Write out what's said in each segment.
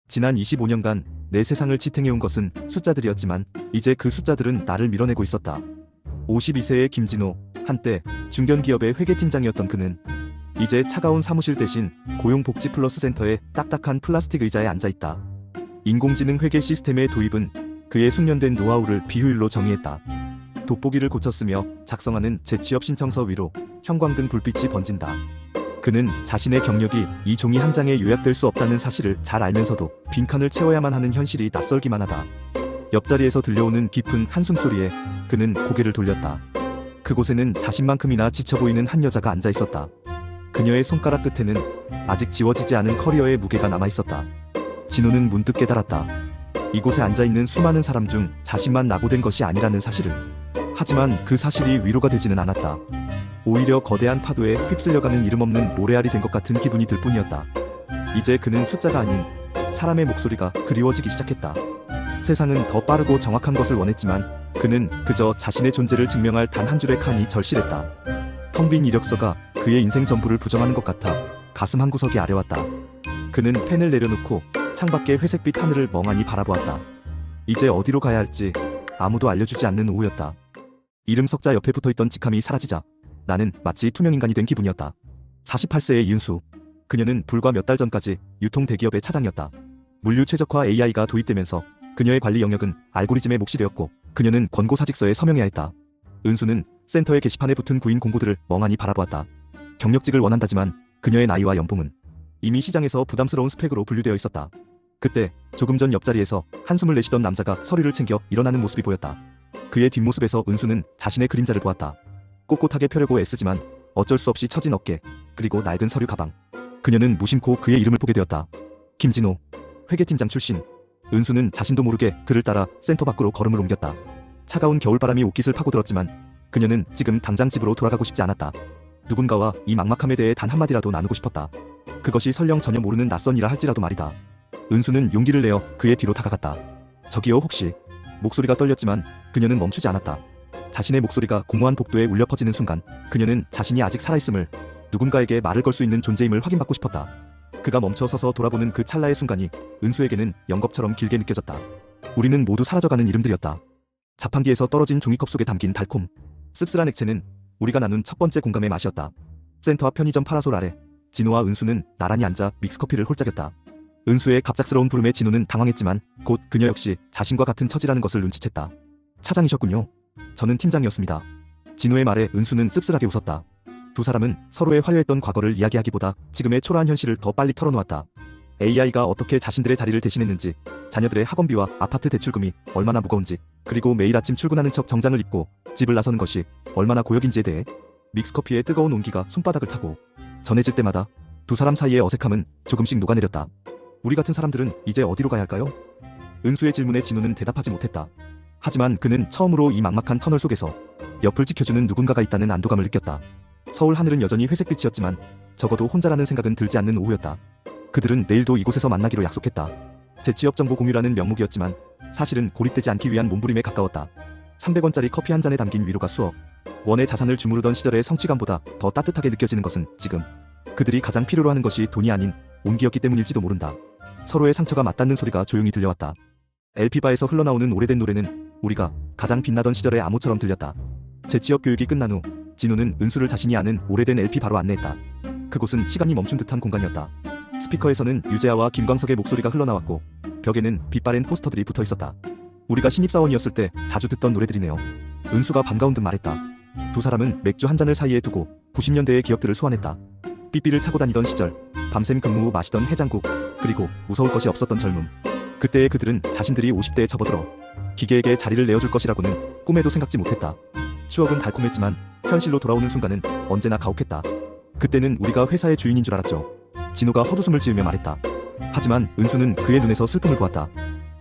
지난 25년간 내 세상을 지탱해온 것은 숫자들이었지만 이제 그 숫자들은 나를 밀어내고 있었다. 52세의 김진호, 한때 중견기업의 회계팀장이었던 그는 이제 차가운 사무실 대신 고용복지플러스센터의 딱딱한 플라스틱 의자에 앉아있다. 인공지능 회계 시스템의 도입은 그의 숙련된 노하우를 비효율로 정의했다. 돋보기를 고쳤으며 작성하는 재취업 신청서 위로 형광등 불빛이 번진다. 그는 자신의 경력이 이 종이 한 장에 요약될 수 없다는 사실을 잘 알면서도 빈칸을 채워야만 하는 현실이 낯설기만 하다. 옆자리에서 들려오는 깊은 한숨소리에 그는 고개를 돌렸다. 그곳에는 자신만큼이나 지쳐 보이는 한 여자가 앉아 있었다. 그녀의 손가락 끝에는 아직 지워지지 않은 커리어의 무게가 남아있었다. 진호는 문득 깨달았다. 이곳에 앉아있는 수많은 사람 중 자신만 낙오된 것이 아니라는 사실을. 하지만 그 사실이 위로가 되지는 않았다. 오히려 거대한 파도에 휩쓸려가는 이름 없는 모래알이 된 것 같은 기분이 들 뿐이었다. 이제 그는 숫자가 아닌 사람의 목소리가 그리워지기 시작했다. 세상은 더 빠르고 정확한 것을 원했지만 그는 그저 자신의 존재를 증명할 단 한 줄의 칸이 절실했다. 텅 빈 이력서가 그의 인생 전부를 부정하는 것 같아 가슴 한구석이 아려왔다. 그는 펜을 내려놓고 창밖의 회색빛 하늘을 멍하니 바라보았다. 이제 어디로 가야 할지 아무도 알려주지 않는 오후였다. 이름 석자 옆에 붙어있던 직함이 사라지자 나는 마치 투명인간이 된 기분이었다. 48세의 이은수. 그녀는 불과 몇 달 전까지 유통 대기업의 차장이었다. 물류 최적화 AI가 도입되면서 그녀의 관리 영역은 알고리즘에 몫이 되었고 그녀는 권고사직서에 서명해야 했다. 은수는 센터의 게시판에 붙은 구인 공고들을 멍하니 바라보았다. 경력직을 원한다지만 그녀의 나이와 연봉은 이미 시장에서 부담스러운 스펙으로 분류되어 있었다. 그때 조금 전 옆자리에서 한숨을 내쉬던 남자가 서류를 챙겨 일어나는 모습이 보였다. 그의 뒷모습에서 은수는 자신의 그림자를 보았다. 꼿꼿하게 펴려고 애쓰지만 어쩔 수 없이 처진 어깨, 그리고 낡은 서류 가방. 그녀는 무심코 그의 이름을 보게 되었다. 김진호, 회계팀장 출신. 은수는 자신도 모르게 그를 따라 센터 밖으로 걸음을 옮겼다. 차가운 겨울바람이 옷깃을 파고들었지만 그녀는 지금 당장 집으로 돌아가고 싶지 않았다. 누군가와 이 막막함에 대해 단 한마디라도 나누고 싶었다. 그것이 설령 전혀 모르는 낯선 이라 할지라도 말이다. 은수는 용기를 내어 그의 뒤로 다가갔다. 저기요 혹시. 목소리가 떨렸지만 그녀는 멈추지 않았다. 자신의 목소리가 공허한 복도에 울려 퍼지는 순간 그녀는 자신이 아직 살아있음을, 누군가에게 말을 걸 수 있는 존재임을 확인받고 싶었다. 그가 멈춰 서서 돌아보는 그 찰나의 순간이 은수에게는 영겁처럼 길게 느껴졌다. 우리는 모두 사라져가는 이름들이었다. 자판기에서 떨어진 종이컵 속에 담긴 달콤, 씁쓸한 액체는 우리가 나눈 첫 번째 공감의 맛이었다. 센터 앞 편의점 파라솔 아래 진호와 은수는 나란히 앉아 믹스커피를 홀짝였다. 은수의 갑작스러운 부름에 진호는 당황했지만 곧 그녀 역시 자신과 같은 처지라는 것을 눈치챘다. 차장이셨군요. 저는 팀장이었습니다. 진호의 말에 은수는 씁쓸하게 웃었다. 두 사람은 서로의 화려했던 과거를 이야기하기보다 지금의 초라한 현실을 더 빨리 털어놓았다. AI가 어떻게 자신들의 자리를 대신했는지, 자녀들의 학원비와 아파트 대출금이 얼마나 무거운지, 그리고 매일 아침 출근하는 척 정장을 입고 집을 나서는 것이 얼마나 고역인지에 대해. 믹스커피의 뜨거운 온기가 손바닥을 타고 전해질 때마다 두 사람 사이의 어색함은 조금씩 녹아내렸다. 우리 같은 사람들은 이제 어디로 가야 할까요? 은수의 질문에 진호는 대답하지 못했다. 하지만 그는 처음으로 이 막막한 터널 속에서 옆을 지켜주는 누군가가 있다는 안도감을 느꼈다. 서울 하늘은 여전히 회색빛이었지만 적어도 혼자라는 생각은 들지 않는 오후였다. 그들은 내일도 이곳에서 만나기로 약속했다. 재취업 정보 공유라는 명목이었지만 사실은 고립되지 않기 위한 몸부림에 가까웠다. 300원짜리 커피 한 잔에 담긴 위로가 수억 원의 자산을 주무르던 시절의 성취감보다 더 따뜻하게 느껴지는 것은 지금 그들이 가장 필요로 하는 것이 돈이 아닌 온기였기 때문일지도 모른다. 서로의 상처가 맞닿는 소리가 조용히 들려왔다. LP바에서 흘러나오는 오래된 노래는 우리가 가장 빛나던 시절의 암호처럼 들렸다. 재취업 교육이 끝난 후 진호는 은수를 자신이 아는 오래된 LP 바로 안내했다. 그곳은 시간이 멈춘 듯한 공간이었다. 스피커에서는 유재하와 김광석의 목소리가 흘러나왔고 벽에는 빛바랜 포스터들이 붙어있었다. 우리가 신입사원이었을 때 자주 듣던 노래들이네요. 은수가 반가운 듯 말했다. 두 사람은 맥주 한 잔을 사이에 두고 90년대의 기억들을 소환했다. 삐삐를 차고 다니던 시절, 밤샘 근무 후 마시던 해장국, 그리고 무서울 것이 없었던 젊음. 그때의 그들은 자신들이 50대에 접어들어 기계에게 자리를 내어줄 것이라고는 꿈에도 생각지 못했다. 추억은 달콤했지만 현실로 돌아오는 순간은 언제나 가혹했다. 그때는 우리가 회사의 주인인 줄 알았죠. 진호가 헛웃음을 지으며 말했다. 하지만 은수는 그의 눈에서 슬픔을 보았다.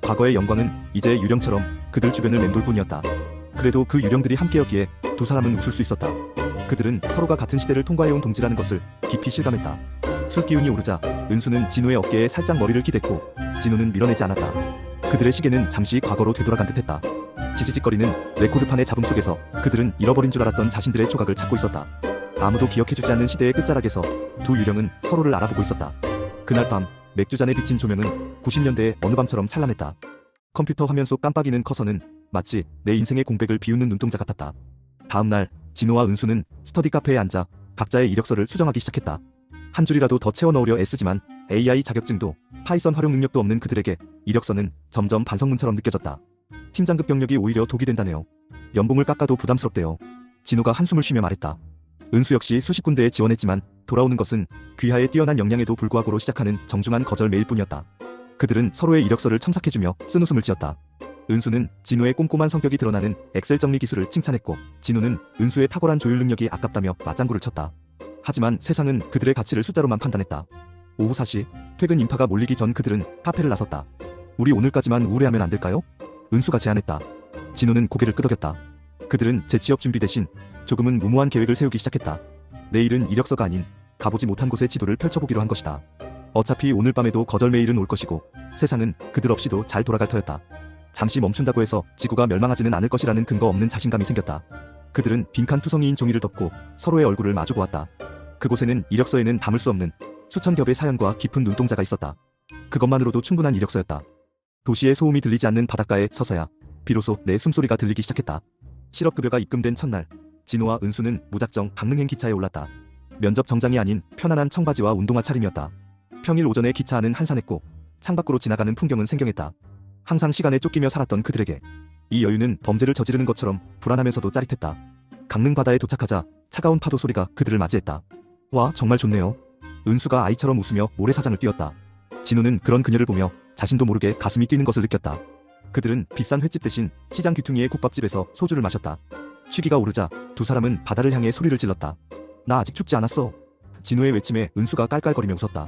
과거의 영광은 이제 유령처럼 그들 주변을 맴돌 뿐이었다. 그래도 그 유령들이 함께였기에 두 사람은 웃을 수 있었다. 그들은 서로가 같은 시대를 통과해온 동지라는 것을 깊이 실감했다. 술 기운이 오르자 은수는 진호의 어깨에 살짝 머리를 기댔고 진호는 밀어내지 않았다. 그들의 시계는 잠시 과거로 되돌아간 듯했다. 지지직거리는 레코드판의 잡음 속에서 그들은 잃어버린 줄 알았던 자신들의 조각을 찾고 있었다. 아무도 기억해주지 않는 시대의 끝자락에서 두 유령은 서로를 알아보고 있었다. 그날 밤 맥주잔에 비친 조명은 90년대의 어느 밤처럼 찬란했다. 컴퓨터 화면 속 깜빡이는 커서는 마치 내 인생의 공백을 비우는 눈동자 같았다. 다음날 진호와 은수는 스터디 카페에 앉아 각자의 이력서를 수정하기 시작했다. 한 줄이라도 더 채워 넣으려 애쓰지만 AI 자격증도 파이썬 활용 능력도 없는 그들에게 이력서는 점점 반성문처럼 느껴졌다. 팀장급 경력이 오히려 독이 된다네요. 연봉을 깎아도 부담스럽대요. 진호가 한숨을 쉬며 말했다. 은수 역시 수십 군데에 지원했지만 돌아오는 것은 귀하의 뛰어난 역량에도 불구하고로 시작하는 정중한 거절 메일뿐이었다. 그들은 서로의 이력서를 첨삭해주며 쓴웃음을 지었다. 은수는 진호의 꼼꼼한 성격이 드러나는 엑셀 정리 기술을 칭찬했고 진호는 은수의 탁월한 조율 능력이 아깝다며 맞장구를 쳤다. 하지만 세상은 그들의 가치를 숫자로만 판단했다. 오후 4시 퇴근 인파가 몰리기 전 그들은 카페를 나섰다. 우리 오늘까지만 우울해하면 안 될까요? 은수가 제안했다. 진호는 고개를 끄덕였다. 그들은 재취업 준비 대신 조금은 무모한 계획을 세우기 시작했다. 내일은 이력서가 아닌 가보지 못한 곳의 지도를 펼쳐보기로 한 것이다. 어차피 오늘 밤에도 거절 메일은 올 것이고 세상은 그들 없이도 잘 돌아갈 터였다. 잠시 멈춘다고 해서 지구가 멸망하지는 않을 것이라는 근거 없는 자신감이 생겼다. 그들은 빈칸 투성이인 종이를 덮고 서로의 얼굴을 마주보았다. 그곳에는 이력서에는 담을 수 없는 수천 겹의 사연과 깊은 눈동자가 있었다. 그것만으로도 충분한 이력서였다. 도시의 소음이 들리지 않는 바닷가에 서서야 비로소 내 숨소리가 들리기 시작했다. 실업급여가 입금된 첫날 진호와 은수는 무작정 강릉행 기차에 올랐다. 면접 정장이 아닌 편안한 청바지와 운동화 차림이었다. 평일 오전에 기차 안은 한산했고 창밖으로 지나가는 풍경은 생경했다. 항상 시간에 쫓기며 살았던 그들에게 이 여유는 범죄를 저지르는 것처럼 불안하면서도 짜릿했다. 강릉 바다에 도착하자 차가운 파도 소리가 그들을 맞이했다. 와, 정말 좋네요. 은수가 아이처럼 웃으며 모래사장을 뛰었다. 진호는 그런 그녀를 보며 자신도 모르게 가슴이 뛰는 것을 느꼈다. 그들은 비싼 횟집 대신 시장 귀퉁이의 국밥집에서 소주를 마셨다. 취기가 오르자 두 사람은 바다를 향해 소리를 질렀다. 나 아직 춥지 않았어. 진호의 외침에 은수가 깔깔거리며 웃었다.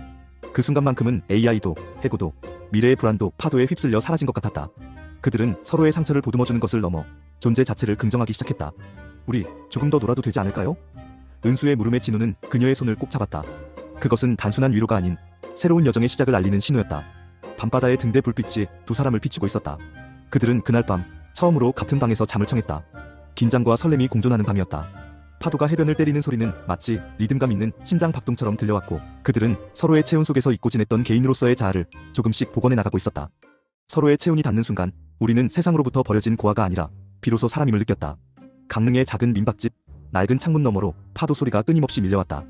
그 순간만큼은 AI도 해고도 미래의 불안도 파도에 휩쓸려 사라진 것 같았다. 그들은 서로의 상처를 보듬어주는 것을 넘어 존재 자체를 긍정하기 시작했다. 우리 조금 더 놀아도 되지 않을까요? 은수의 물음에 진호는 그녀의 손을 꼭 잡았다. 그것은 단순한 위로가 아닌 새로운 여정의 시작을 알리는 신호였다. 밤바다의 등대 불빛이 두 사람을 비추고 있었다. 그들은 그날 밤 처음으로 같은 방에서 잠을 청했다. 긴장과 설렘이 공존하는 밤이었다. 파도가 해변을 때리는 소리는 마치 리듬감 있는 심장 박동처럼 들려왔고 그들은 서로의 체온 속에서 잊고 지냈던 개인으로서의 자아를 조금씩 복원해 나가고 있었다. 서로의 체온이 닿는 순간 우리는 세상으로부터 버려진 고아가 아니라 비로소 사람임을 느꼈다. 강릉의 작은 민박집, 낡은 창문 너머로 파도 소리가 끊임없이 밀려왔다.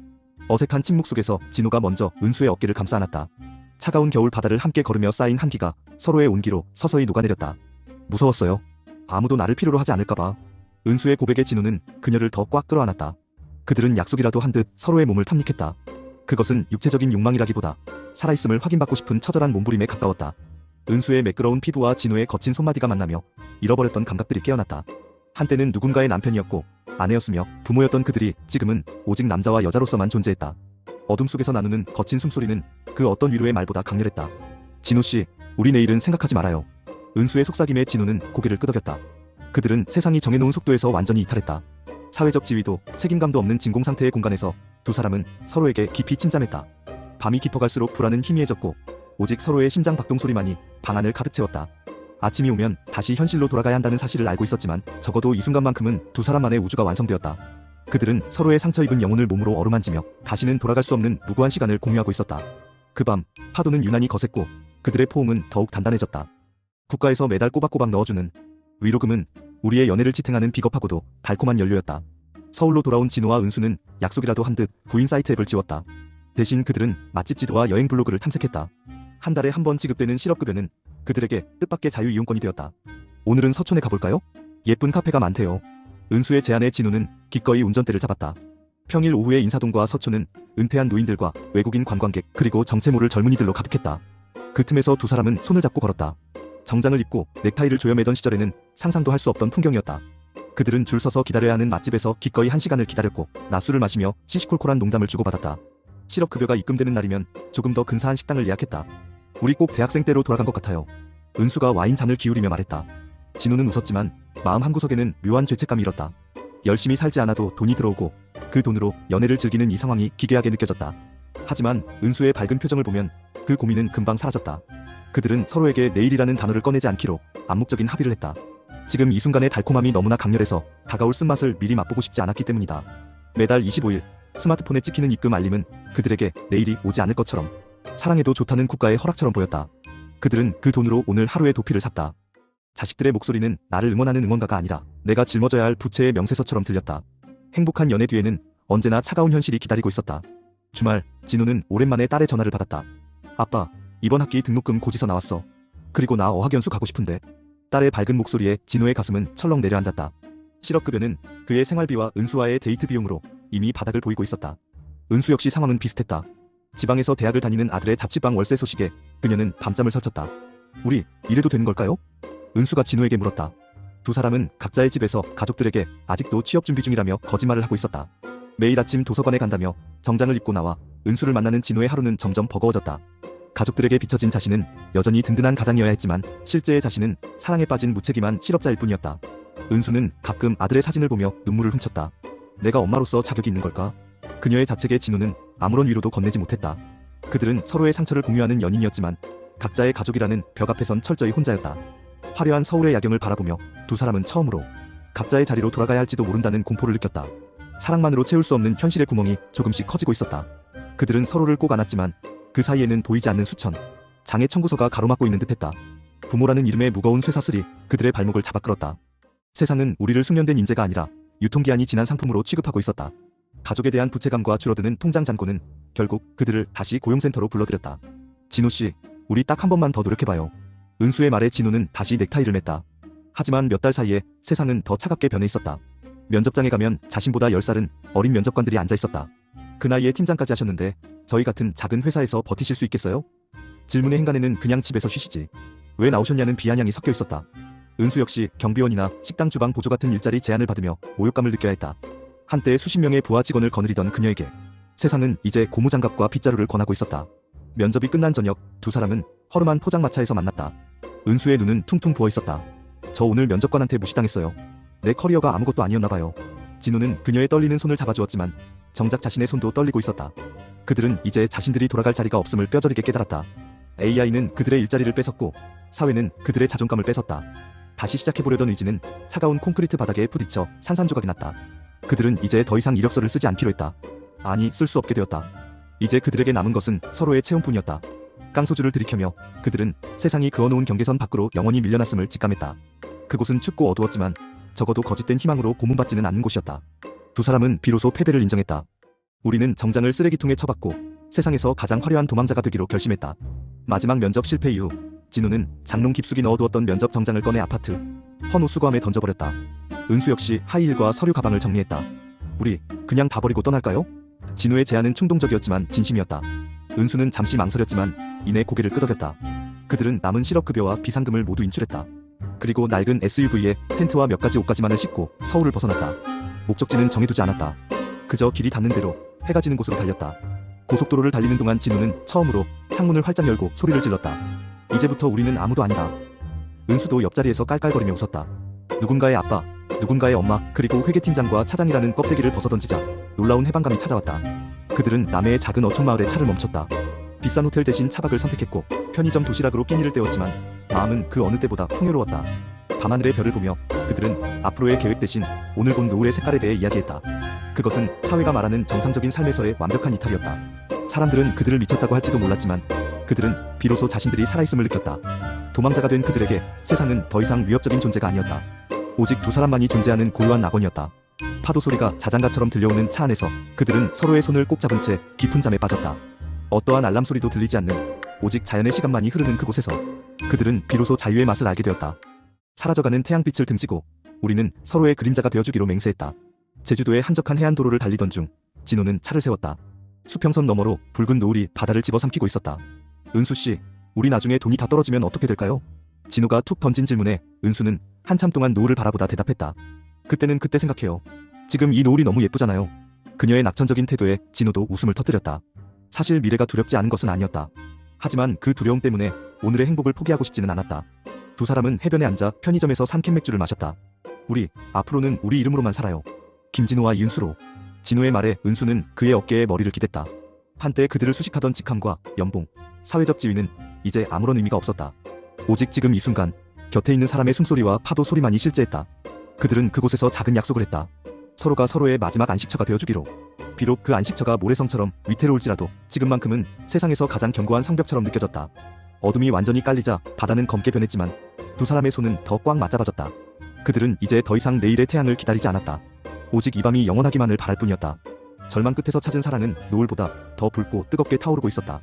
어색한 침묵 속에서 진호가 먼저 은수의 어깨를 감싸 안았다. 차가운 겨울 바다를 함께 걸으며 쌓인 한기가 서로의 온기로 서서히 녹아내렸다. 무서웠어요. 아무도 나를 필요로 하지 않을까봐. 은수의 고백에 진호는 그녀를 더 꽉 끌어안았다. 그들은 약속이라도 한 듯 서로의 몸을 탐닉했다. 그것은 육체적인 욕망이라기보다 살아있음을 확인받고 싶은 처절한 몸부림에 가까웠다. 은수의 매끄러운 피부와 진호의 거친 손마디가 만나며 잃어버렸던 감각들이 깨어났다. 한때는 누군가의 남편이었고 아내였으며 부모였던 그들이 지금은 오직 남자와 여자로서만 존재했다. 어둠 속에서 나누는 거친 숨소리는 그 어떤 위로의 말보다 강렬했다. 진호씨, 우리 내일은 생각하지 말아요. 은수의 속삭임에 진호는 고개를 끄덕였다. 그들은 세상이 정해놓은 속도에서 완전히 이탈했다. 사회적 지위도 책임감도 없는 진공상태의 공간에서 두 사람은 서로에게 깊이 침잠했다. 밤이 깊어갈수록 불안은 희미해졌고 오직 서로의 심장 박동 소리만이 방 안을 가득 채웠다. 아침이 오면 다시 현실로 돌아가야 한다는 사실을 알고 있었지만 적어도 이 순간만큼은 두 사람만의 우주가 완성되었다. 그들은 서로의 상처 입은 영혼을 몸으로 어루만지며 다시는 돌아갈 수 없는 무고한 시간을 공유하고 있었다. 그 밤 파도는 유난히 거셌고 그들의 포옹은 더욱 단단해졌다. 국가에서 매달 꼬박꼬박 넣어주는 위로금은 우리의 연애를 지탱하는 비겁하고도 달콤한 연료였다. 서울로 돌아온 진호와 은수는 약속이라도 한 듯 구인 사이트 앱을 지웠다. 대신 그들은 맛집 지도와 여행 블로그를 탐색했다. 한 달에 한 번 지급되는 실업급여는 그들에게 뜻밖의 자유이용권이 되었다. 오늘은 서촌에 가볼까요? 예쁜 카페가 많대요. 은수의 제안에 진호는 기꺼이 운전대를 잡았다. 평일 오후의 인사동과 서촌은 은퇴한 노인들과 외국인 관광객 그리고 정체 모를 젊은이들로 가득했다. 그 틈에서 두 사람은 손을 잡고 걸었다. 정장을 입고 넥타이를 조여매던 시절에는 상상도 할 수 없던 풍경이었다. 그들은 줄 서서 기다려야 하는 맛집에서 기꺼이 1시간을 기다렸고 낮술을 마시며 시시콜콜한 농담을 주고받았다. 실업급여가 입금되는 날이면 조금 더 근사한 식당을 예약했다. 우리 꼭 대학생 때로 돌아간 것 같아요. 은수가 와인 잔을 기울이며 말했다. 진호는 웃었지만 마음 한구석에는 묘한 죄책감이 일었다. 열심히 살지 않아도 돈이 들어오고 그 돈으로 연애를 즐기는 이 상황이 기괴하게 느껴졌다. 하지만 은수의 밝은 표정을 보면 그 고민은 금방 사라졌다. 그들은 서로에게 내일이라는 단어를 꺼내지 않기로 암묵적인 합의를 했다. 지금 이 순간의 달콤함이 너무나 강렬해서 다가올 쓴맛을 미리 맛보고 싶지 않았기 때문이다. 매달 25일 스마트폰에 찍히는 입금 알림은 그들에게 내일이 오지 않을 것처럼 사랑해도 좋다는 국가의 허락처럼 보였다. 그들은 그 돈으로 오늘 하루의 도피를 샀다. 자식들의 목소리는 나를 응원하는 응원가가 아니라 내가 짊어져야 할 부채의 명세서처럼 들렸다. 행복한 연애 뒤에는 언제나 차가운 현실이 기다리고 있었다. 주말, 진우는 오랜만에 딸의 전화를 받았다. 아빠, 이번 학기 등록금 고지서 나왔어. 그리고 나 어학연수 가고 싶은데. 딸의 밝은 목소리에 진우의 가슴은 철렁 내려앉았다. 실업급여는 그의 생활비와 은수와의 데이트 비용으로 이미 바닥을 보이고 있었다. 은수 역시 상황은 비슷했다. 지방에서 대학을 다니는 아들의 자취방 월세 소식에 그녀는 밤잠을 설쳤다. 우리 이래도 되는 걸까요? 은수가 진우에게 물었다. 두 사람은 각자의 집에서 가족들에게 아직도 취업 준비 중이라며 거짓말을 하고 있었다. 매일 아침 도서관에 간다며 정장을 입고 나와 은수를 만나는 진우의 하루는 점점 버거워졌다. 가족들에게 비춰진 자신은 여전히 든든한 가장이어야 했지만 실제의 자신은 사랑에 빠진 무책임한 실업자일 뿐이었다. 은수는 가끔 아들의 사진을 보며 눈물을 훔쳤다. 내가 엄마로서 자격이 있는 걸까? 그녀의 자책에 진우는 아무런 위로도 건네지 못했다. 그들은 서로의 상처를 공유하는 연인이었지만 각자의 가족이라는 벽 앞에선 철저히 혼자였다. 화려한 서울의 야경을 바라보며 두 사람은 처음으로 각자의 자리로 돌아가야 할지도 모른다는 공포를 느꼈다. 사랑만으로 채울 수 없는 현실의 구멍이 조금씩 커지고 있었다. 그들은 서로를 꼭 안았지만 그 사이에는 보이지 않는 수천 장의 청구서가 가로막고 있는 듯했다. 부모라는 이름의 무거운 쇠사슬이 그들의 발목을 잡아 끌었다. 세상은 우리를 숙련된 인재가 아니라 유통기한이 지난 상품으로 취급하고 있었다. 가족에 대한 부채감과 줄어드는 통장 잔고는 결국 그들을 다시 고용센터로 불러들였다. 진우씨, 우리 딱 한 번만 더 노력해봐요. 은수의 말에 진우는 다시 넥타이를 맸다. 하지만 몇 달 사이에 세상은 더 차갑게 변해 있었다. 면접장에 가면 자신보다 10살은 어린 면접관들이 앉아있었다. 그 나이에 팀장까지 하셨는데 저희 같은 작은 회사에서 버티실 수 있겠어요? 질문의 행간에는 그냥 집에서 쉬시지. 왜 나오셨냐는 비아냥이 섞여 있었다. 은수 역시 경비원이나 식당 주방 보조 같은 일자리 제안을 받으며 모욕감을 느껴야 했다. 한때 수십 명의 부하 직원을 거느리던 그녀에게 세상은 이제 고무장갑과 빗자루를 권하고 있었다. 면접이 끝난 저녁 두 사람은 허름한 포장마차에서 만났다. 은수의 눈은 퉁퉁 부어있었다. 저 오늘 면접관한테 무시당했어요. 내 커리어가 아무것도 아니었나봐요. 진우는 그녀의 떨리는 손을 잡아주었지만 정작 자신의 손도 떨리고 있었다. 그들은 이제 자신들이 돌아갈 자리가 없음을 뼈저리게 깨달았다. AI는 그들의 일자리를 뺏었고 사회는 그들의 자존감을 뺏었다. 다시 시작해보려던 의지는 차가운 콘크리트 바닥에 부딪혀 산산조각이 났다. 그들은 이제 더 이상 이력서를 쓰지 않기로 했다. 아니, 쓸 수 없게 되었다. 이제 그들에게 남은 것은 서로의 체험뿐이었다. 깡소주를 들이켜며 그들은 세상이 그어놓은 경계선 밖으로 영원히 밀려났음을 직감했다. 그곳은 춥고 어두웠지만 적어도 거짓된 희망으로 고문받지는 않는 곳이었다. 두 사람은 비로소 패배를 인정했다. 우리는 정장을 쓰레기통에 처박고 세상에서 가장 화려한 도망자가 되기로 결심했다. 마지막 면접 실패 이후 진우는 장롱 깊숙이 넣어두었던 면접 정장을 꺼내 아파트 헌호 수거함에 던져버렸다. 은수 역시 하이힐과 서류 가방을 정리했다. 우리 그냥 다 버리고 떠날까요? 진우의 제안은 충동적이었지만 진심이었다. 은수는 잠시 망설였지만 이내 고개를 끄덕였다. 그들은 남은 실업급여와 비상금을 모두 인출했다. 그리고 낡은 SUV에 텐트와 몇 가지 옷가지만을 싣고 서울을 벗어났다. 목적지는 정해두지 않았다. 그저 길이 닿는 대로 해가 지는 곳으로 달렸다. 고속도로를 달리는 동안 진우는 처음으로 창문을 활짝 열고 소리를 질렀다. 이제부터 우리는 아무도 아니다. 은수도 옆자리에서 깔깔거리며 웃었다. 누군가의 아빠, 누군가의 엄마, 그리고 회계팀장과 차장이라는 껍데기를 벗어던지자 놀라운 해방감이 찾아왔다. 그들은 남해의 작은 어촌마을에 차를 멈췄다. 비싼 호텔 대신 차박을 선택했고 편의점 도시락으로 끼니를 때웠지만 마음은 그 어느 때보다 풍요로웠다. 밤하늘의 별을 보며 그들은 앞으로의 계획 대신 오늘 본 노을의 색깔에 대해 이야기했다. 그것은 사회가 말하는 정상적인 삶에서의 완벽한 이탈이었다. 사람들은 그들을 미쳤다고 할지도 몰랐지만 그들은 비로소 자신들이 살아있음을 느꼈다. 도망자가 된 그들에게 세상은 더 이상 위협적인 존재가 아니었다. 오직 두 사람만이 존재하는 고요한 낙원이었다. 파도 소리가 자장가처럼 들려오는 차 안에서 그들은 서로의 손을 꼭 잡은 채 깊은 잠에 빠졌다. 어떠한 알람 소리도 들리지 않는 오직 자연의 시간만이 흐르는 그곳에서 그들은 비로소 자유의 맛을 알게 되었다. 사라져가는 태양빛을 등지고 우리는 서로의 그림자가 되어주기로 맹세했다. 제주도의 한적한 해안도로를 달리던 중 진호는 차를 세웠다. 수평선 너머로 붉은 노을이 바다를 집어삼키고 있었다. 은수씨, 우리 나중에 돈이 다 떨어지면 어떻게 될까요? 진호가 툭 던진 질문에 은수는 한참 동안 노을을 바라보다 대답했다. 그때는 그때 생각해요. 지금 이 노을이 너무 예쁘잖아요. 그녀의 낙천적인 태도에 진호도 웃음을 터뜨렸다. 사실 미래가 두렵지 않은 것은 아니었다. 하지만 그 두려움 때문에 오늘의 행복을 포기하고 싶지는 않았다. 두 사람은 해변에 앉아 편의점에서 산 캔맥주를 마셨다. 우리 앞으로는 우리 이름으로만 살아요. 김진호와 이은수로. 진호의 말에 은수는 그의 어깨에 머리를 기댔다. 한때 그들을 수식하던 직함과 연봉, 사회적 지위는 이제 아무런 의미가 없었다. 오직 지금 이 순간 곁에 있는 사람의 숨소리와 파도 소리만이 실제했다. 그들은 그곳에서 작은 약속을 했다. 서로가 서로의 마지막 안식처가 되어주기로. 비록 그 안식처가 모래성처럼 위태로울지라도 지금만큼은 세상에서 가장 견고한 성벽처럼 느껴졌다. 어둠이 완전히 깔리자 바다는 검게 변했지만 두 사람의 손은 더 꽉 맞잡아졌다. 그들은 이제 더 이상 내일의 태양을 기다리지 않았다. 오직 이 밤이 영원하기만을 바랄 뿐이었다. 절망 끝에서 찾은 사랑은 노을보다 더 붉고 뜨겁게 타오르고 있었다.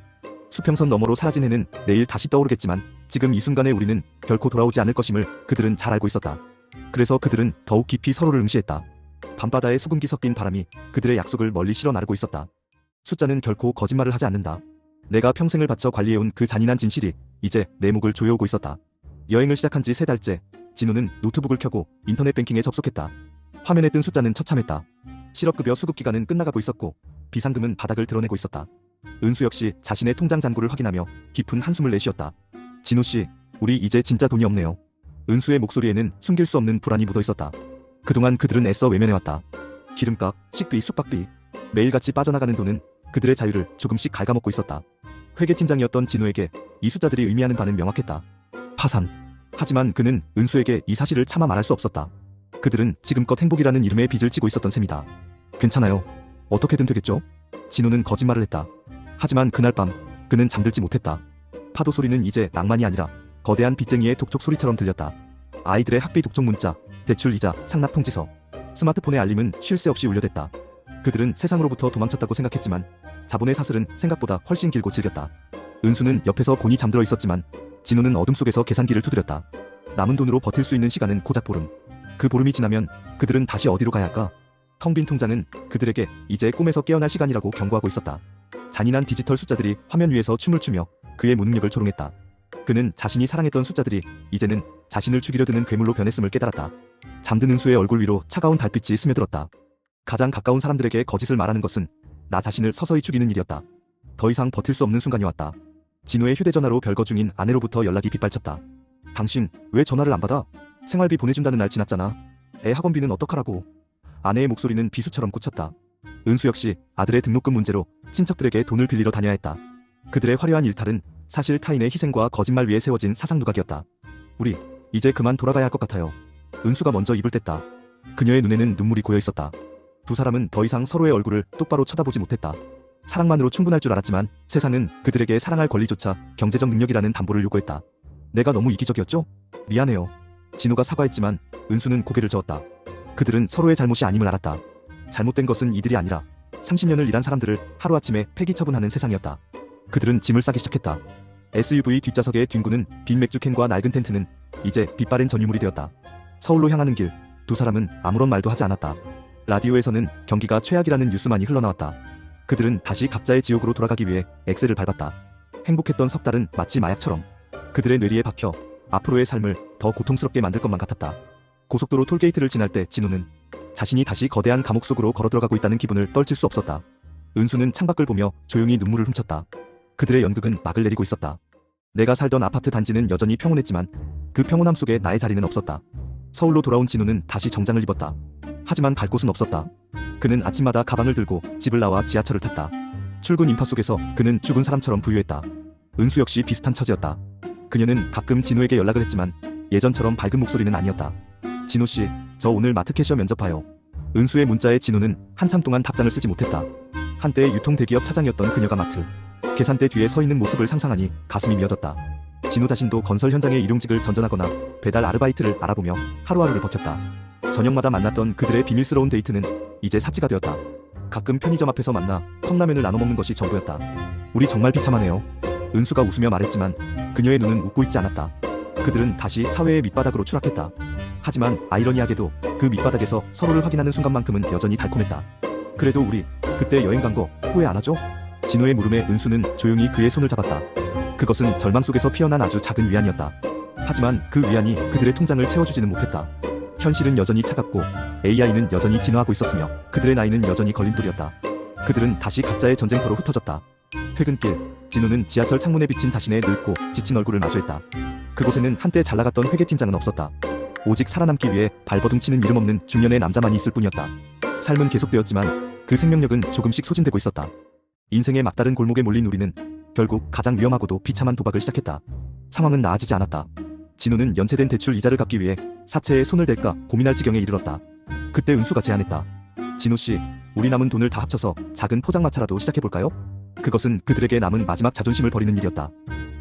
수평선 너머로 사라진 해는 내일 다시 떠오르겠지만 지금 이 순간에 우리는 결코 돌아오지 않을 것임을 그들은 잘 알고 있었다. 그래서 그들은 더욱 깊이 서로를 응시했다. 밤바다에 수금기 섞인 바람이 그들의 약속을 멀리 실어 나르고 있었다. 숫자는 결코 거짓말을 하지 않는다. 내가 평생을 바쳐 관리해온 그 잔인한 진실이 이제 내 목을 조여오고 있었다. 여행을 시작한 지 3달째, 진우는 노트북을 켜고 인터넷 뱅킹에 접속했다. 화면에 뜬 숫자는 처참했다. 실업급여 수급 기간은 끝나가고 있었고 비상금은 바닥을 드러내고 있었다. 은수 역시 자신의 통장 잔고를 확인하며 깊은 한숨을 내쉬었다. 진우씨, 우리 이제 진짜 돈이 없네요. 은수의 목소리에는 숨길 수 없는 불안이 묻어 있었다. 그동안 그들은 애써 외면해왔다. 기름값, 식비, 숙박비, 매일같이 빠져나가는 돈은 그들의 자유를 조금씩 갉아먹고 있었다. 회계팀장이었던 진우에게 이 숫자들이 의미하는 바는 명확했다. 파산. 하지만 그는 은수에게 이 사실을 차마 말할 수 없었다. 그들은 지금껏 행복이라는 이름의 빚을 지고 있었던 셈이다. 괜찮아요. 어떻게든 되겠죠? 진우는 거짓말을 했다. 하지만 그날 밤 그는 잠들지 못했다. 파도 소리는 이제 낭만이 아니라 거대한 빚쟁이의 독촉 소리처럼 들렸다. 아이들의 학비 독촉 문자, 대출 이자, 상납 통지서, 스마트폰의 알림은 쉴 새 없이 울려댔다. 그들은 세상으로부터 도망쳤다고 생각했지만 자본의 사슬은 생각보다 훨씬 길고 질겼다. 은수는 옆에서 곤히 잠들어 있었지만 진우는 어둠 속에서 계산기를 두드렸다. 남은 돈으로 버틸 수 있는 시간은 고작 보름. 그 보름이 지나면 그들은 다시 어디로 가야 할까? 텅 빈 통장은 그들에게 이제 꿈에서 깨어날 시간이라고 경고하고 있었다. 잔인한 디지털 숫자들이 화면 위에서 춤을 추며 그의 무능력을 조롱했다. 그는 자신이 사랑했던 숫자들이 이제는 자신을 죽이려 드는 괴물로 변했음을 깨달았다. 잠든 은수의 얼굴 위로 차가운 달빛이 스며들었다. 가장 가까운 사람들에게 거짓을 말하는 것은 나 자신을 서서히 죽이는 일이었다. 더 이상 버틸 수 없는 순간이 왔다. 진우의 휴대전화로 별거 중인 아내로부터 연락이 빗발쳤다. 당신 왜 전화를 안 받아? 생활비 보내준다는 날 지났잖아. 애 학원비는 어떡하라고. 아내의 목소리는 비수처럼 꽂혔다. 은수 역시 아들의 등록금 문제로 친척들에게 돈을 빌리러 다녀야 했다. 그들의 화려한 일탈은 사실 타인의 희생과 거짓말 위에 세워진 사상두각이었다. 우리 이제 그만 돌아가야 할 것 같아요. 은수가 먼저 입을 뗐다. 그녀의 눈에는 눈물이 고여 있었다. 두 사람은 더 이상 서로의 얼굴을 똑바로 쳐다보지 못했다. 사랑만으로 충분할 줄 알았지만 세상은 그들에게 사랑할 권리조차 경제적 능력이라는 담보를 요구했다. 내가 너무 이기적이었죠? 미안해요. 진우가 사과했지만 은수는 고개를 저었다. 그들은 서로의 잘못이 아님을 알았다. 잘못된 것은 이들이 아니라 30년을 일한 사람들을 하루아침에 폐기 처분하는 세상이었다. 그들은 짐을 싸기 시작했다. SUV 뒷좌석에 뒹구는 빈 맥주캔과 낡은 텐트는 이제 빛바랜 전유물이 되었다. 서울로 향하는 길, 두 사람은 아무런 말도 하지 않았다. 라디오에서는 경기가 최악이라는 뉴스만이 흘러나왔다. 그들은 다시 각자의 지옥으로 돌아가기 위해 엑셀을 밟았다. 행복했던 석 달은 마치 마약처럼 그들의 뇌리에 박혀 앞으로의 삶을 더 고통스럽게 만들 것만 같았다. 고속도로 톨게이트를 지날 때 진우는 자신이 다시 거대한 감옥 속으로 걸어들어가고 있다는 기분을 떨칠 수 없었다. 은수는 창밖을 보며 조용히 눈물을 훔쳤다. 그들의 연극은 막을 내리고 있었다. 내가 살던 아파트 단지는 여전히 평온했지만 그 평온함 속에 나의 자리는 없었다. 서울로 돌아온 진우는 다시 정장을 입었다. 하지만 갈 곳은 없었다. 그는 아침마다 가방을 들고 집을 나와 지하철을 탔다. 출근 인파 속에서 그는 죽은 사람처럼 부유했다. 은수 역시 비슷한 처지였다. 그녀는 가끔 진우에게 연락을 했지만 예전처럼 밝은 목소리는 아니었다. 진우씨, 저 오늘 마트 캐셔 면접 봐요. 은수의 문자에 진우는 한참 동안 답장을 쓰지 못했다. 한때 유통대기업 차장이었던 그녀가 마트 계산대 뒤에 서 있는 모습을 상상하니 가슴이 미어졌다. 진우 자신도 건설 현장의 일용직을 전전하거나 배달 아르바이트를 알아보며 하루하루를 버텼다. 저녁마다 만났던 그들의 비밀스러운 데이트는 이제 사치가 되었다. 가끔 편의점 앞에서 만나 컵라면을 나눠 먹는 것이 전부였다. 우리 정말 비참하네요. 은수가 웃으며 말했지만 그녀의 눈은 웃고 있지 않았다. 그들은 다시 사회의 밑바닥으로 추락했다. 하지만 아이러니하게도 그 밑바닥에서 서로를 확인하는 순간만큼은 여전히 달콤했다. 그래도 우리 그때 여행 간 거 후회 안 하죠? 진우의 물음에 은수는 조용히 그의 손을 잡았다. 그것은 절망 속에서 피어난 아주 작은 위안이었다. 하지만 그 위안이 그들의 통장을 채워주지는 못했다. 현실은 여전히 차갑고 AI는 여전히 진화하고 있었으며 그들의 나이는 여전히 걸림돌이었다. 그들은 다시 각자의 전쟁터로 흩어졌다. 퇴근길, 진우는 지하철 창문에 비친 자신의 늙고 지친 얼굴을 마주했다. 그곳에는 한때 잘나갔던 회계팀장은 없었다. 오직 살아남기 위해 발버둥치는 이름 없는 중년의 남자만이 있을 뿐이었다. 삶은 계속되었지만 그 생명력은 조금씩 소진되고 있었다. 인생의 막다른 골목에 몰린 우리는 결국 가장 위험하고도 비참한 도박을 시작했다. 상황은 나아지지 않았다. 진우는 연체된 대출 이자를 갚기 위해 사채에 손을 댈까 고민할 지경에 이르렀다. 그때 은수가 제안했다. 진호씨, 우리 남은 돈을 다 합쳐서 작은 포장마차라도 시작해볼까요? 그것은 그들에게 남은 마지막 자존심을 버리는 일이었다.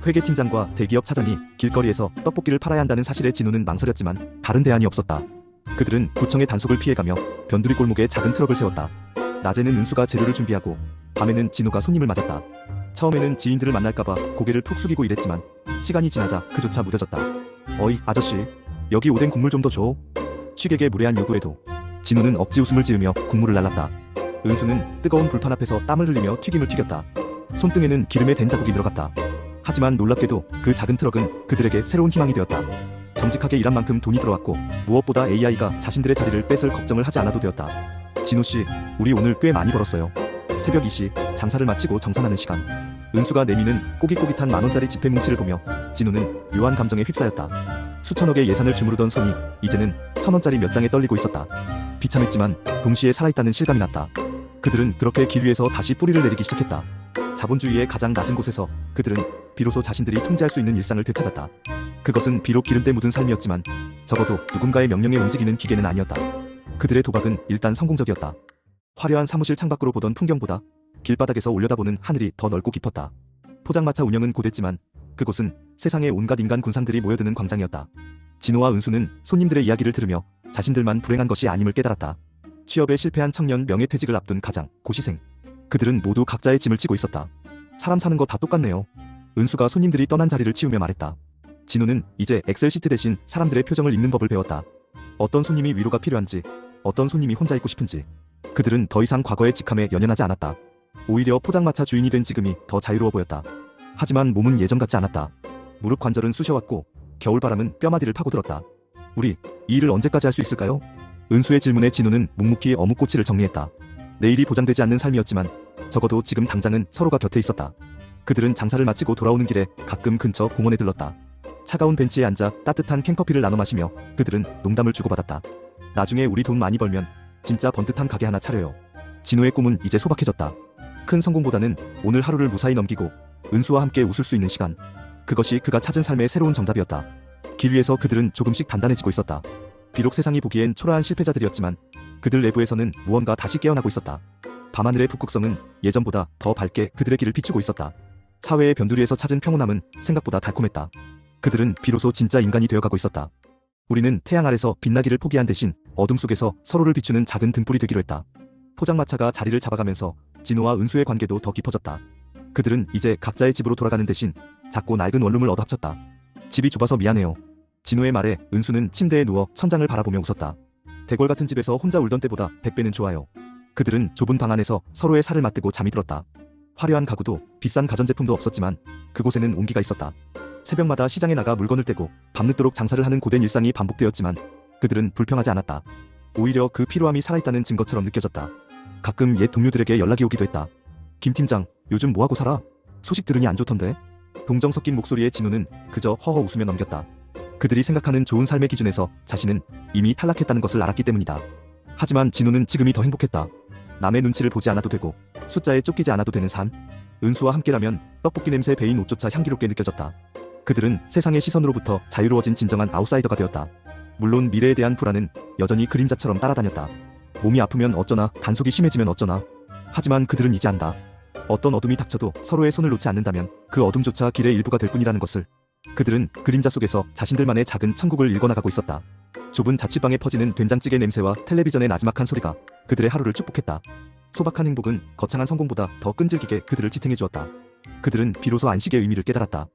회계팀장과 대기업 차장이 길거리에서 떡볶이를 팔아야 한다는 사실에 진호는 망설였지만 다른 대안이 없었다. 그들은 구청의 단속을 피해가며 변두리 골목에 작은 트럭을 세웠다. 낮에는 은수가 재료를 준비하고 밤에는 진호가 손님을 맞았다. 처음에는 지인들을 만날까봐 고개를 푹 숙이고 일했지만 시간이 지나자 그조차 무뎌졌다. 어이 아저씨, 여기 오뎅 국물 좀 더 줘. 취객의 무례한 요구에도 진호는 억지 웃음을 지으며 국물을 날랐다. 은수는 뜨거운 불판 앞에서 땀을 흘리며 튀김을 튀겼다. 손등에는 기름에 된 자국이 늘어갔다. 하지만 놀랍게도 그 작은 트럭은 그들에게 새로운 희망이 되었다. 정직하게 일한 만큼 돈이 들어왔고 무엇보다 AI가 자신들의 자리를 뺏을 걱정을 하지 않아도 되었다. 진호씨, 우리 오늘 꽤 많이 벌었어요. 새벽 2시, 장사를 마치고 정산하는 시간. 은수가 내미는 꼬깃꼬깃한 만원짜리 지폐 뭉치를 보며 진호는 묘한 감정에 휩싸였다. 수천억의 예산을 주무르던 손이 이제는 1,000원짜리 몇 장에 떨리고 있었다. 비참했지만 동시에 살아있다는 실감이 났다. 그들은 그렇게 길 위에서 다시 뿌리를 내리기 시작했다. 자본주의의 가장 낮은 곳에서 그들은 비로소 자신들이 통제할 수 있는 일상을 되찾았다. 그것은 비록 기름때 묻은 삶이었지만 적어도 누군가의 명령에 움직이는 기계는 아니었다. 그들의 도박은 일단 성공적이었다. 화려한 사무실 창밖으로 보던 풍경보다 길바닥에서 올려다보는 하늘이 더 넓고 깊었다. 포장마차 운영은 고됐지만 그곳은 세상의 온갖 인간 군상들이 모여드는 광장이었다. 진호와 은수는 손님들의 이야기를 들으며 자신들만 불행한 것이 아님을 깨달았다. 취업에 실패한 청년 명예퇴직을 앞둔 가장, 고시생. 그들은 모두 각자의 짐을 지고 있었다. 사람 사는 거 다 똑같네요. 은수가 손님들이 떠난 자리를 치우며 말했다. 진호는 이제 엑셀 시트 대신 사람들의 표정을 읽는 법을 배웠다. 어떤 손님이 위로가 필요한지, 어떤 손님이 혼자 있고 싶은지. 그들은 더 이상 과거의 직함에 연연하지 않았다. 오히려 포장마차 주인이 된 지금이 더 자유로워 보였다. 하지만 몸은 예전 같지 않았다. 무릎 관절은 쑤셔왔고 겨울바람은 뼈마디를 파고들었다. 우리 이 일을 언제까지 할 수 있을까요? 은수의 질문에 진호는 묵묵히 어묵꼬치를 정리했다. 내일이 보장되지 않는 삶이었지만 적어도 지금 당장은 서로가 곁에 있었다. 그들은 장사를 마치고 돌아오는 길에 가끔 근처 공원에 들렀다. 차가운 벤치에 앉아 따뜻한 캔커피를 나눠 마시며 그들은 농담을 주고받았다. 나중에 우리 돈 많이 벌면 진짜 번듯한 가게 하나 차려요. 진호의 꿈은 이제 소박해졌다. 큰 성공보다는 오늘 하루를 무사히 넘기고 은수와 함께 웃을 수 있는 시간. 그것이 그가 찾은 삶의 새로운 정답이었다. 길 위에서 그들은 조금씩 단단해지고 있었다. 비록 세상이 보기엔 초라한 실패자들이었지만 그들 내부에서는 무언가 다시 깨어나고 있었다. 밤하늘의 북극성은 예전보다 더 밝게 그들의 길을 비추고 있었다. 사회의 변두리에서 찾은 평온함은 생각보다 달콤했다. 그들은 비로소 진짜 인간이 되어가고 있었다. 우리는 태양 아래서 빛나기를 포기한 대신 어둠 속에서 서로를 비추는 작은 등불이 되기로 했다. 포장마차가 자리를 잡아가면서 진호와 은수의 관계도 더 깊어졌다. 그들은 이제 각자의 집으로 돌아가는 대신 작고 낡은 원룸을 얻어 합쳤다. 집이 좁아서 미안해요. 진호의 말에 은수는 침대에 누워 천장을 바라보며 웃었다. 대궐 같은 집에서 혼자 울던 때보다 100배는 좋아요. 그들은 좁은 방 안에서 서로의 살을 맞대고 잠이 들었다. 화려한 가구도 비싼 가전제품도 없었지만 그곳에는 온기가 있었다. 새벽마다 시장에 나가 물건을 떼고 밤늦도록 장사를 하는 고된 일상이 반복되었지만 그들은 불평하지 않았다. 오히려 그 피로함이 살아있다는 증거처럼 느껴졌다. 가끔 옛 동료들에게 연락이 오기도 했다. 김 팀장, 요즘 뭐하고 살아? 소식 들으니 안 좋던데? 동정 섞인 목소리에 진호는 그저 허허 웃으며 넘겼다. 그들이 생각하는 좋은 삶의 기준에서 자신은 이미 탈락했다는 것을 알았기 때문이다. 하지만 진호는 지금이 더 행복했다. 남의 눈치를 보지 않아도 되고 숫자에 쫓기지 않아도 되는 삶. 은수와 함께라면 떡볶이 냄새 배인 옷조차 향기롭게 느껴졌다. 그들은 세상의 시선으로부터 자유로워진 진정한 아웃사이더가 되었다. 물론 미래에 대한 불안은 여전히 그림자처럼 따라다녔다. 몸이 아프면 어쩌나, 단속이 심해지면 어쩌나. 하지만 그들은 이제 안다. 어떤 어둠이 닥쳐도 서로의 손을 놓지 않는다면 그 어둠조차 길의 일부가 될 뿐이라는 것을. 그들은 그림자 속에서 자신들만의 작은 천국을 읽어나가고 있었다. 좁은 자취방에 퍼지는 된장찌개 냄새와 텔레비전의 나지막한 소리가 그들의 하루를 축복했다. 소박한 행복은 거창한 성공보다 더 끈질기게 그들을 지탱해 주었다. 그들은 비로소 안식의 의미를 깨달았다.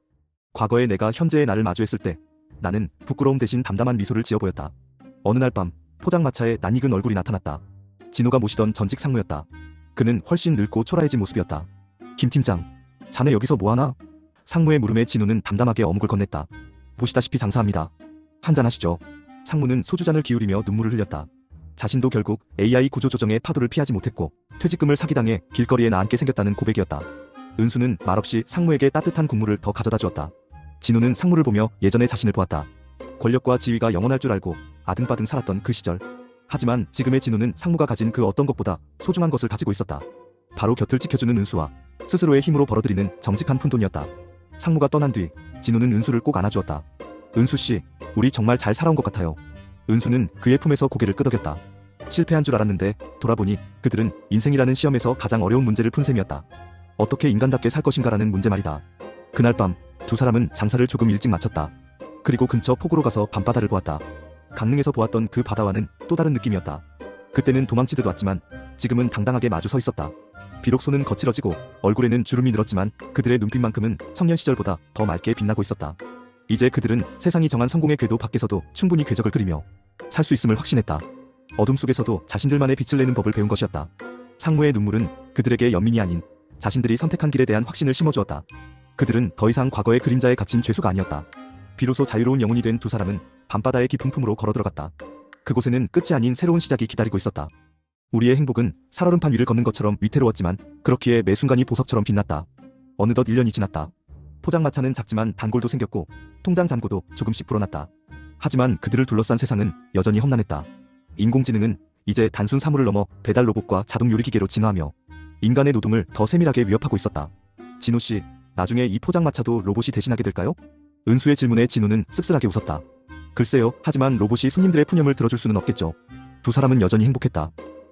과거에 내가 현재의 나를 마주했을 때 나는 부끄러움 대신 담담한 미소를 지어 보였다. 어느 날 밤 포장마차에 낯익은 얼굴이 나타났다. 진호가 모시던 전직 상무였다. 그는 훨씬 늙고 초라해진 모습이었다. 김 팀장, 자네 여기서 뭐하나? 상무의 물음에 진호는 담담하게 어묵을 건넸다. 보시다시피 장사합니다. 한잔하시죠. 상무는 소주잔을 기울이며 눈물을 흘렸다. 자신도 결국 AI 구조조정의 파도를 피하지 못했고 퇴직금을 사기당해 길거리에 나앉게 생겼다는 고백이었다. 은수는 말없이 상무에게 따뜻한 국물을 더 가져다 주었다. 진호는 상무를 보며 예전의 자신을 보았다. 권력과 지위가 영원할 줄 알고 아등바등 살았던 그 시절. 하지만 지금의 진호는 상무가 가진 그 어떤 것보다 소중한 것을 가지고 있었다. 바로 곁을 지켜주는 은수와 스스로의 힘으로 벌어들이는 정직한 푼돈이었다. 상무가 떠난 뒤 진호는 은수를 꼭 안아주었다. 은수씨, 우리 정말 잘 살아온 것 같아요. 은수는 그의 품에서 고개를 끄덕였다. 실패한 줄 알았는데 돌아보니 그들은 인생이라는 시험에서 가장 어려운 문제를 푼 셈이었다. 어떻게 인간답게 살 것인가라는 문제 말이다. 그날 밤 두 사람은 장사를 조금 일찍 마쳤다. 그리고 근처 폭우로 가서 밤바다를 보았다. 강릉에서 보았던 그 바다와는 또 다른 느낌이었다. 그때는 도망치듯 왔지만 지금은 당당하게 마주 서 있었다. 비록 손은 거칠어지고 얼굴에는 주름이 늘었지만 그들의 눈빛만큼은 청년 시절보다 더 맑게 빛나고 있었다. 이제 그들은 세상이 정한 성공의 궤도 밖에서도 충분히 궤적을 그리며 살 수 있음을 확신했다. 어둠 속에서도 자신들만의 빛을 내는 법을 배운 것이었다. 상무의 눈물은 그들에게 연민이 아닌 자신들이 선택한 길에 대한 확신을 심어주었다. 그들은 더 이상 과거의 그림자에 갇힌 죄수가 아니었다. 비로소 자유로운 영혼이 된 두 사람은 밤바다의 깊은 품으로 걸어들어갔다. 그곳에는 끝이 아닌 새로운 시작이 기다리고 있었다. 우리의 행복은 살얼음판 위를 걷는 것처럼 위태로웠지만 그렇기에 매 순간이 보석처럼 빛났다. 어느덧 1년이 지났다. 포장마차는 작지만 단골도 생겼고 통장 잔고도 조금씩 불어났다. 하지만 그들을 둘러싼 세상은 여전히 험난했다. 인공지능은 이제 단순 사물을 넘어 배달 로봇과 자동 요리기계로 진화하며 인간의 노동을 더 세밀하게 위협하고 있었다. 진호씨, 나중에 이 포장마차도 로봇이 대신하게 될까요? 은수의 질문에 진호는 씁쓸하게 웃었다. 글쎄요, 하지만 로봇이 손님들의 푸념을 들어줄 수는 없겠죠. 두 사람은 여전히 행복했다.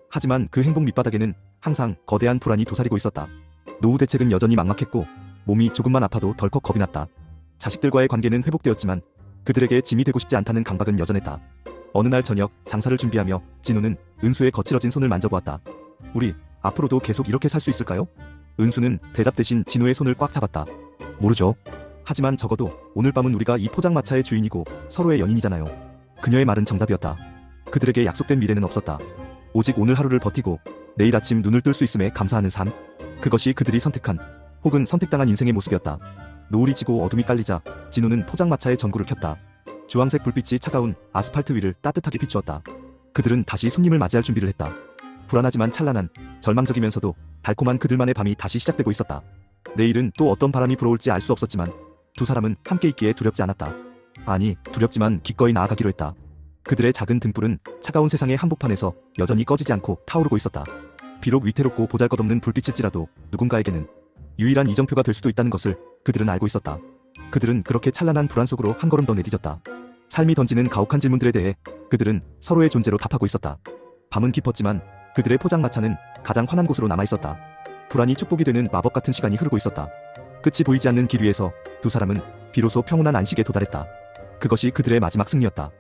하지만 그 행복 밑바닥에는 항상 거대한 불안이 도사리고 있었다. 노후 대책은 여전히 막막했고 몸이 조금만 아파도 덜컥 겁이 났다. 자식들과의 관계는 회복되었지만 그들에게 짐이 되고 싶지 않다는 강박은 여전했다. 어느 날 저녁 장사를 준비하며 진호는 은수의 거칠어진 손을 만져보았다. 우리 앞으로도 계속 이렇게 살 수 있을까요? 은수는 대답 대신 진호의 손을 꽉 잡았다. 모르죠. 하지만 적어도 오늘 밤은 우리가 이 포장마차의 주인이고 서로의 연인이잖아요. 그녀의 말은 정답이었다. 그들에게 약속된 미래는 없었다. 오직 오늘 하루를 버티고 내일 아침 눈을 뜰 수 있음에 감사하는 삶. 그것이 그들이 선택한 혹은 선택당한 인생의 모습이었다. 노을이 지고 어둠이 깔리자 진호는 포장마차의 전구를 켰다. 주황색 불빛이 차가운 아스팔트 위를 따뜻하게 비추었다. 그들은 다시 손님을 맞이할 준비를 했다. 불안하지만 찬란한, 절망적이면서도 달콤한 그들만의 밤이 다시 시작되고 있었다. 내일은 또 어떤 바람이 불어올지 알 수 없었지만 두 사람은 함께 있기에 두렵지 않았다. 아니, 두렵지만 기꺼이 나아가기로 했다. 그들의 작은 등불은 차가운 세상의 한복판에서 여전히 꺼지지 않고 타오르고 있었다. 비록 위태롭고 보잘것없는 불빛일지라도 누군가에게는 유일한 이정표가 될 수도 있다는 것을 그들은 알고 있었다. 그들은 그렇게 찬란한 불안 속으로 한 걸음 더 내디뎠다. 삶이 던지는 가혹한 질문들에 대해 그들은 서로의 존재로 답하고 있었다. 밤은 깊었지만 그들의 포장마차는 가장 환한 곳으로 남아있었다. 불안이 축복이 되는 마법 같은 시간이 흐르고 있었다. 끝이 보이지 않는 길 위에서 두 사람은 비로소 평온한 안식에 도달했다. 그것이 그들의 마지막 승리였다.